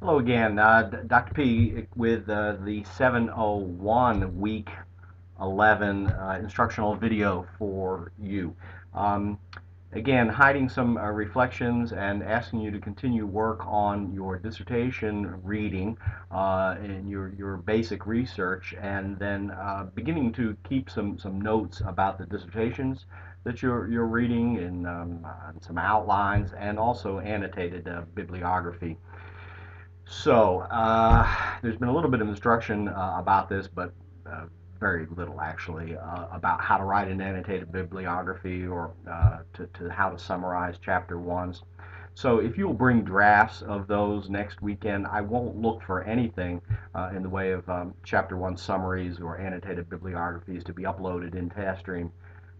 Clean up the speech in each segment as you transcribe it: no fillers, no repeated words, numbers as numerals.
Hello again, Dr. P with the 701 week 11 instructional video for you. Um, Again, hiding some reflections and asking you to continue work on your dissertation reading and your basic research, and then beginning to keep some notes about the dissertations that you're reading and some outlines, and also annotated bibliography. So, there's been a little bit of instruction about this, but very little actually, about how to write an annotated bibliography, or to how to summarize chapter ones. So if you'll bring drafts of those next weekend, I won't look for anything in the way of chapter one summaries or annotated bibliographies to be uploaded in TestStream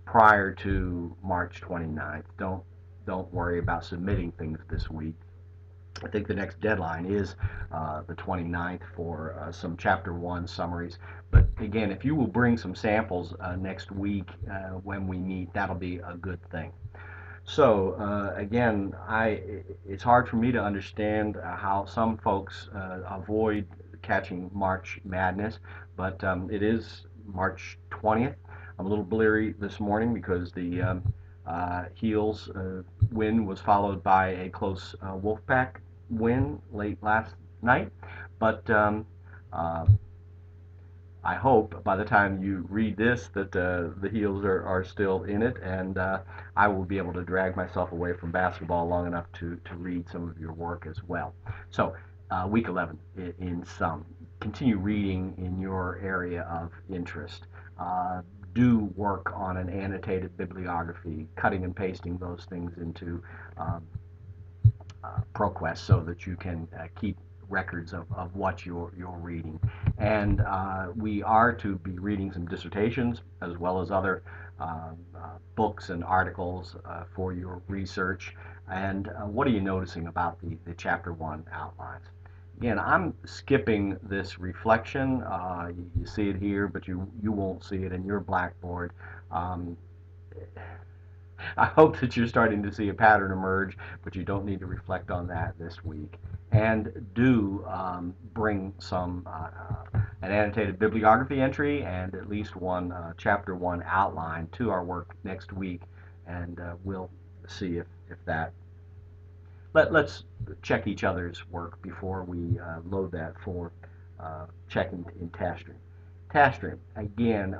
prior to March 29th. Don't worry about submitting things this week. I think the next deadline is the 29th for some Chapter 1 summaries. But again, if you will bring some samples next week when we meet, that'll be a good thing. So again, it's hard for me to understand how some folks avoid catching March Madness, but it is March 20th. I'm a little bleary this morning because the Heels win was followed by a close Wolfpack win late last night, but uh, I hope by the time you read this that the Heels are still in it, and I will be able to drag myself away from basketball long enough to read some of your work as well. So, week 11 in sum. Continue reading in your area of interest. Do work on an annotated bibliography, cutting and pasting those things into um, ProQuest so that you can keep records of what you're reading. And we are to be reading some dissertations as well as other books and articles for your research. And what are you noticing about the Chapter 1 outlines? Again, I'm skipping this reflection. You see it here, but you won't see it in your blackboard. Um, I hope that you're starting to see a pattern emerge, but you don't need to reflect on that this week. And do bring some an annotated bibliography entry and at least one chapter one outline to our work next week, and we'll see if that. Let's check each other's work before we load that for checking in TestStream. TestStream, again,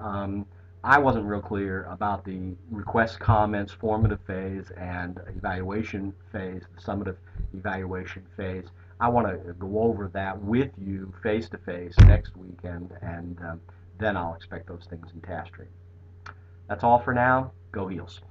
I wasn't real clear about the request comments formative phase and evaluation phase, the summative evaluation phase. I want to go over that with you face to face next weekend, and then I'll expect those things in TestStream. That's all for now. Go Heels.